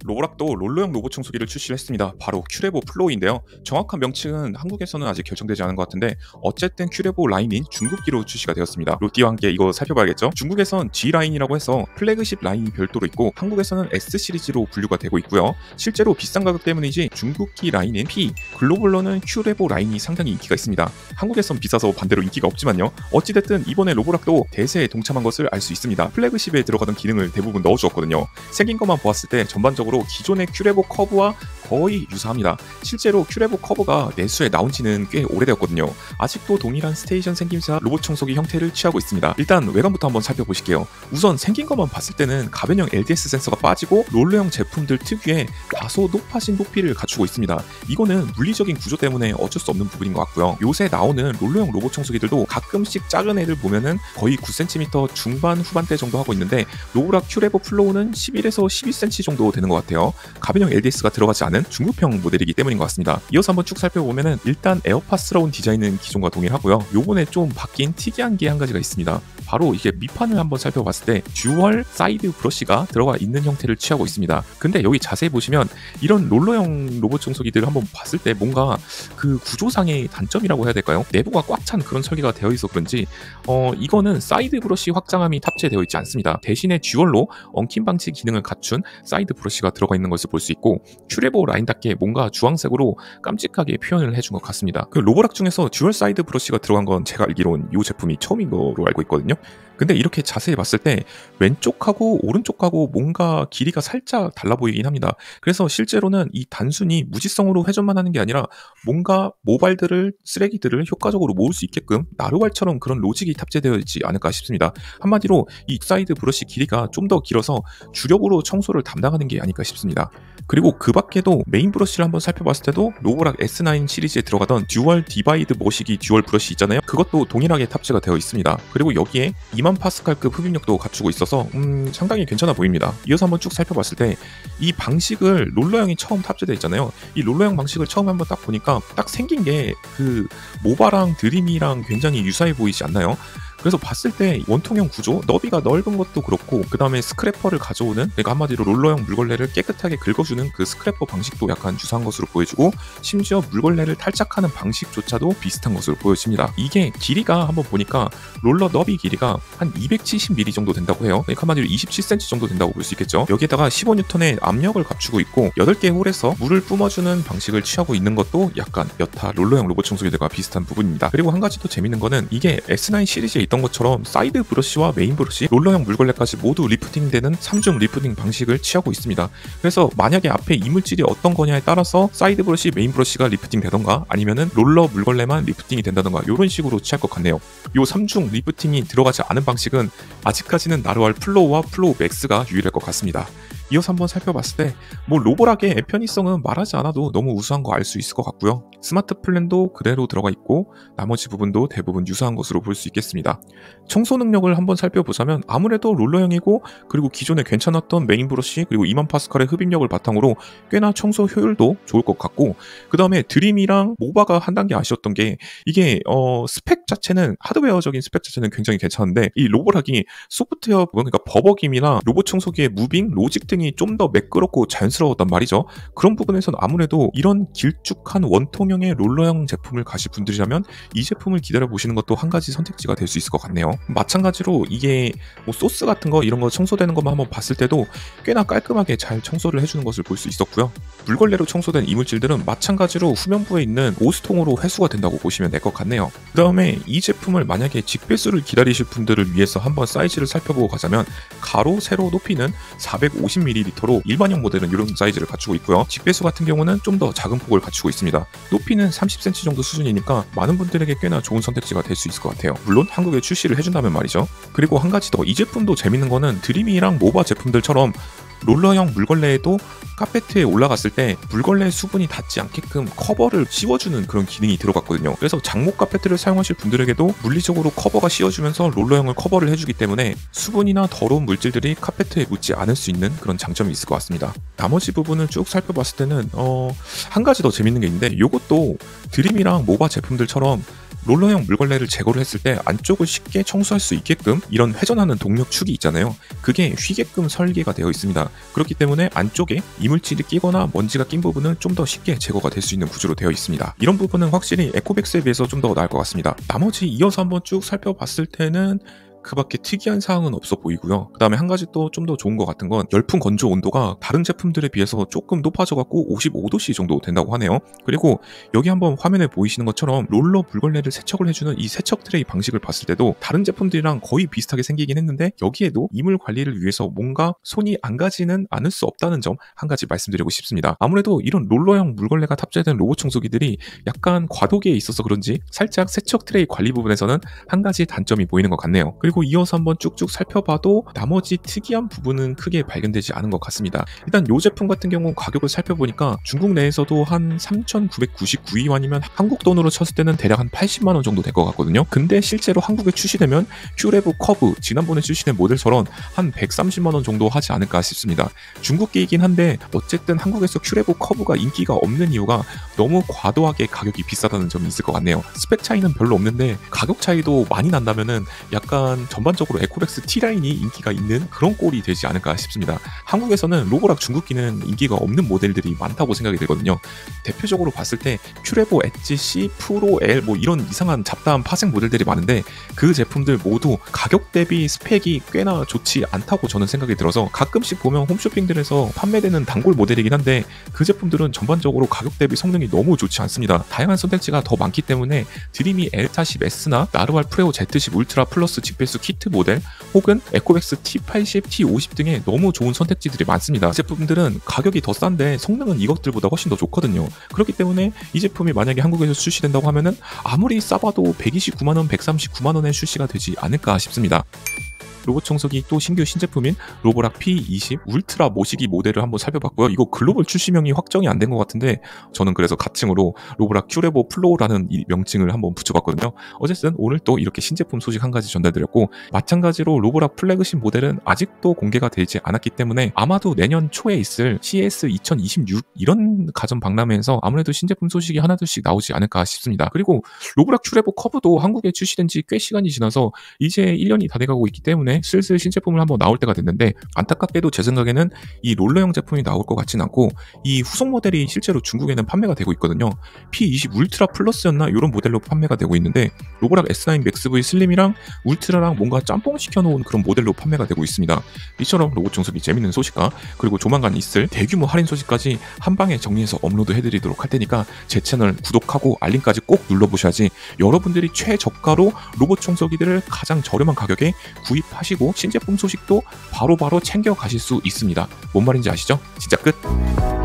로보락도 롤러형 로봇 청소기를 출시를 했습니다. 바로 큐레보 플로우인데요. 정확한 명칭은 한국에서는 아직 결정되지 않은 것 같은데 어쨌든 큐레보 라인인 중국기로 출시가 되었습니다. 로띠와 함께 이거 살펴봐야겠죠? 중국에선 G라인이라고 해서 플래그십 라인이 별도로 있고 한국에서는 S시리즈로 분류가 되고 있고요. 실제로 비싼 가격 때문이지 중국기 라인인 P, 글로벌로는 큐레보 라인이 상당히 인기가 있습니다. 한국에선 비싸서 반대로 인기가 없지만요. 어찌됐든 이번에 로보락도 대세에 동참한 것을 알 수 있습니다. 플래그십에 들어가던 기능을 대부분 넣어주었거든요. 생긴 것만 보았을 때 전반적으로 기존의 큐레보 커브와 거의 유사합니다. 실제로 큐레보 커브가 내수에 나온 지는 꽤 오래되었거든요. 아직도 동일한 스테이션 생김새 로봇 청소기 형태를 취하고 있습니다. 일단 외관부터 한번 살펴보실게요. 우선 생긴 것만 봤을 때는 가변형 LDS 센서가 빠지고 롤러형 제품들 특유의 다소 높아진 높이를 갖추고 있습니다. 이거는 물리적인 구조 때문에 어쩔 수 없는 부분인 것 같고요. 요새 나오는 롤러형 로봇 청소기들도 가끔씩 작은 애를 보면은 거의 9cm 중반 후반대 정도 하고 있는데 로보락 큐레보 플로우는 11에서 12cm 정도 되는 것 같아요. 가변형 LDS가 들어가지 않은 중급형 모델이기 때문인 것 같습니다. 이어서 한번 쭉 살펴보면은 일단 에어팟스러운 디자인은 기존과 동일하고요. 요번에 좀 바뀐 특이한 게 한 가지가 있습니다. 바로 이게 밑판을 한번 살펴봤을 때 듀얼 사이드 브러쉬가 들어가 있는 형태를 취하고 있습니다. 근데 여기 자세히 보시면 이런 롤러형 로봇 청소기들을 한번 봤을 때 뭔가 그 구조상의 단점이라고 해야 될까요? 내부가 꽉 찬 그런 설계가 되어 있어 그런지 이거는 사이드 브러쉬 확장함이 탑재되어 있지 않습니다. 대신에 듀얼로 엉킴 방지 기능을 갖춘 사이드 브러쉬가 들어가 있는 것을 볼 수 있고 큐레보 라인답게 뭔가 주황색으로 깜찍하게 표현을 해준 것 같습니다. 그 로보락 중에서 듀얼 사이드 브러쉬가 들어간 건 제가 알기로는 이 제품이 처음인 거로 알고 있거든요. 근데 이렇게 자세히 봤을 때 왼쪽하고 오른쪽하고 뭔가 길이가 살짝 달라 보이긴 합니다. 그래서 실제로는 이 단순히 무지성으로 회전만 하는 게 아니라 뭔가 모발들을 쓰레기들을 효과적으로 모을 수 있게끔 나루발처럼 그런 로직이 탑재되어 있지 않을까 싶습니다. 한마디로 이 사이드 브러쉬 길이가 좀 더 길어서 주력으로 청소를 담당하는 게 아닐까 싶습니다. 그리고 그 밖에도 메인 브러쉬를 한번 살펴봤을 때도 로보락 S9 시리즈에 들어가던 듀얼 디바이드 머시기 듀얼 브러쉬 있잖아요. 그것도 동일하게 탑재가 되어 있습니다. 그리고 여기에 2만 파스칼급 흡입력도 갖추고 있어서 상당히 괜찮아 보입니다. 이어서 한번 쭉 살펴봤을 때 이 방식을 롤러형이 처음 탑재되어 있잖아요. 이 롤러형 방식을 처음 한번 딱 보니까 딱 생긴 게 그 모바랑 드림이랑 굉장히 유사해 보이지 않나요? 그래서 봤을 때 원통형 구조, 너비가 넓은 것도 그렇고 그 다음에 스크래퍼를 가져오는, 그러니까 한마디로 롤러형 물걸레를 깨끗하게 긁어주는 그 스크래퍼 방식도 약간 유사한 것으로 보여지고 심지어 물걸레를 탈착하는 방식조차도 비슷한 것으로 보여집니다. 이게 길이가 한번 보니까 롤러 너비 길이가 한 270mm 정도 된다고 해요. 그러니까 한마디로 27cm 정도 된다고 볼 수 있겠죠. 여기에다가 15N의 압력을 갖추고 있고 8개의 홀에서 물을 뿜어주는 방식을 취하고 있는 것도 약간 여타 롤러형 로봇 청소기들과 비슷한 부분입니다. 그리고 한 가지 더 재밌는 거는 이게 S9 시리즈에 있던 것처럼 사이드 브러쉬와 메인 브러쉬, 롤러형 물걸레까지 모두 리프팅되는 3중 리프팅 방식을 취하고 있습니다. 그래서 만약에 앞에 이물질이 어떤 거냐에 따라서 사이드 브러쉬, 메인 브러쉬가 리프팅 되던가 아니면은 롤러 물걸레만 리프팅이 된다던가 이런 식으로 취할 것 같네요. 이 3중 리프팅이 들어가지 않은 방식은 아직까지는 나루알 플로우와 플로우 맥스가 유일할 것 같습니다. 이어서 한번 살펴봤을 때 뭐 로보락의 편의성은 말하지 않아도 너무 우수한 거 알 수 있을 것 같고요. 스마트 플랜도 그대로 들어가 있고 나머지 부분도 대부분 유사한 것으로 볼 수 있겠습니다. 청소 능력을 한번 살펴보자면 아무래도 롤러형이고 그리고 기존에 괜찮았던 메인 브러쉬 그리고 2만 파스칼의 흡입력을 바탕으로 꽤나 청소 효율도 좋을 것 같고 그 다음에 드림이랑 모바가 한 단계 아쉬웠던 게 이게 스펙 자체는 하드웨어적인 스펙 자체는 굉장히 괜찮은데 이 로보락이 소프트웨어 부분 그러니까 버벅임이나 로봇 청소기의 무빙, 로직 등이 좀 더 매끄럽고 자연스러웠단 말이죠. 그런 부분에서는 아무래도 이런 길쭉한 원통형의 롤러형 제품을 가실 분들이라면 이 제품을 기다려보시는 것도 한 가지 선택지가 될 수 있을 것 같네요. 마찬가지로 이게 뭐 소스 같은 거 이런 거 청소되는 것만 한번 봤을 때도 꽤나 깔끔하게 잘 청소를 해주는 것을 볼 수 있었고요. 물걸레로 청소된 이물질들은 마찬가지로 후면부에 있는 오스통으로 회수가 된다고 보시면 될 것 같네요. 그 다음에 이 제품을 만약에 직배수를 기다리실 분들을 위해서 한번 사이즈를 살펴보고 가자면 가로, 세로 높이는 450ml로 일반형 모델은 이런 사이즈를 갖추고 있고요. 직배수 같은 경우는 좀 더 작은 폭을 갖추고 있습니다. 높이는 30cm 정도 수준이니까 많은 분들에게 꽤나 좋은 선택지가 될 수 있을 것 같아요. 물론 한국에 출시를 해준다면 말이죠. 그리고 한 가지 더 이 제품도 재밌는 거는 드림이랑 모바 제품들처럼 롤러형 물걸레에도 카페트에 올라갔을 때 물걸레 수분이 닿지 않게끔 커버를 씌워주는 그런 기능이 들어갔거든요. 그래서 장목 카페트를 사용하실 분들에게도 물리적으로 커버가 씌워주면서 롤러형을 커버를 해주기 때문에 수분이나 더러운 물질들이 카페트에 묻지 않을 수 있는 그런 장점이 있을 것 같습니다. 나머지 부분을 쭉 살펴봤을 때는 한 가지 더 재밌는 게 있는데 이것도 드림이랑 모바 제품들처럼 롤러형 물걸레를 제거를 했을 때 안쪽을 쉽게 청소할 수 있게끔 이런 회전하는 동력축이 있잖아요. 그게 휘게끔 설계가 되어 있습니다. 그렇기 때문에 안쪽에 이물 이물질이 끼거나 먼지가 낀 부분은 좀 더 쉽게 제거가 될 수 있는 구조로 되어 있습니다. 이런 부분은 확실히 에코백스에 비해서 좀 더 나을 것 같습니다. 나머지 이어서 한번 쭉 살펴봤을 때는 그 밖에 특이한 사항은 없어 보이고요. 그 다음에 한 가지 또 좀 더 좋은 것 같은 건 열풍 건조 온도가 다른 제품들에 비해서 조금 높아져갖고 55도씨 정도 된다고 하네요. 그리고 여기 한번 화면에 보이시는 것처럼 롤러 물걸레를 세척을 해주는 이 세척 트레이 방식을 봤을 때도 다른 제품들이랑 거의 비슷하게 생기긴 했는데 여기에도 이물 관리를 위해서 뭔가 손이 안 가지는 않을 수 없다는 점 한 가지 말씀드리고 싶습니다. 아무래도 이런 롤러형 물걸레가 탑재된 로봇 청소기들이 약간 과도기에 있어서 그런지 살짝 세척 트레이 관리 부분에서는 한 가지 단점이 보이는 것 같네요. 그리고 이어서 한번 쭉쭉 살펴봐도 나머지 특이한 부분은 크게 발견되지 않은 것 같습니다. 일단 이 제품 같은 경우 가격을 살펴보니까 중국 내에서도 한 3,999위안이면 한국 돈으로 쳤을 때는 대략 한 80만원 정도 될 것 같거든요. 근데 실제로 한국에 출시되면 큐레브 커브 지난번에 출시된 모델처럼 한 130만원 정도 하지 않을까 싶습니다. 중국기이긴 한데 어쨌든 한국에서 큐레브 커브가 인기가 없는 이유가 너무 과도하게 가격이 비싸다는 점이 있을 것 같네요. 스펙 차이는 별로 없는데 가격 차이도 많이 난다면은 약간 전반적으로 에코백스 T라인이 인기가 있는 그런 꼴이 되지 않을까 싶습니다. 한국에서는 로보락 중국기는 인기가 없는 모델들이 많다고 생각이 들거든요. 대표적으로 봤을 때 큐레보 엣지 C, 프로 L 뭐 이런 이상한 잡다한 파생 모델들이 많은데 그 제품들 모두 가격 대비 스펙이 꽤나 좋지 않다고 저는 생각이 들어서 가끔씩 보면 홈쇼핑들에서 판매되는 단골 모델이긴 한데 그 제품들은 전반적으로 가격 대비 성능이 너무 좋지 않습니다. 다양한 선택지가 더 많기 때문에 드림이 L-10S나 나르왈 프레오 Z10 울트라 플러스 직배수 키트 모델 혹은 에코백스 T80, T50 등의 너무 좋은 선택지들이 많습니다. 이 제품들은 가격이 더 싼데 성능은 이것들보다 훨씬 더 좋거든요. 그렇기 때문에 이 제품이 만약에 한국에서 출시된다고 하면은 아무리 싸봐도 129만원, 139만원에 출시가 되지 않을까 싶습니다. 로봇 청소기 또 신규 신제품인 로보락 P20 울트라 모시기 모델을 한번 살펴봤고요. 이거 글로벌 출시명이 확정이 안 된 것 같은데 저는 그래서 가칭으로 로보락 큐레보 플로우라는 이 명칭을 한번 붙여봤거든요. 어쨌든 오늘 또 이렇게 신제품 소식 한 가지 전달드렸고 마찬가지로 로보락 플래그십 모델은 아직도 공개가 되지 않았기 때문에 아마도 내년 초에 있을 CES 2026 이런 가전 박람회에서 아무래도 신제품 소식이 하나둘씩 나오지 않을까 싶습니다. 그리고 로보락 큐레보 커브도 한국에 출시된 지 꽤 시간이 지나서 이제 1년이 다 돼가고 있기 때문에 슬슬 신제품을 한번 나올 때가 됐는데 안타깝게도 제 생각에는 이 롤러형 제품이 나올 것 같진 않고 이 후속 모델이 실제로 중국에는 판매가 되고 있거든요. P20 울트라 플러스였나 이런 모델로 판매가 되고 있는데 로보락 S9 맥스 V 슬림이랑 울트라랑 뭔가 짬뽕 시켜놓은 그런 모델로 판매가 되고 있습니다. 이처럼 로봇 청소기 재밌는 소식과 그리고 조만간 있을 대규모 할인 소식까지 한 방에 정리해서 업로드 해드리도록 할 테니까 제 채널 구독하고 알림까지 꼭 눌러보셔야지 여러분들이 최저가로 로봇 청소기들을 가장 저렴한 가격에 구입하시고 신제품 소식도 바로바로 챙겨 가실 수 있습니다. 뭔 말인지 아시죠? 진짜 끝!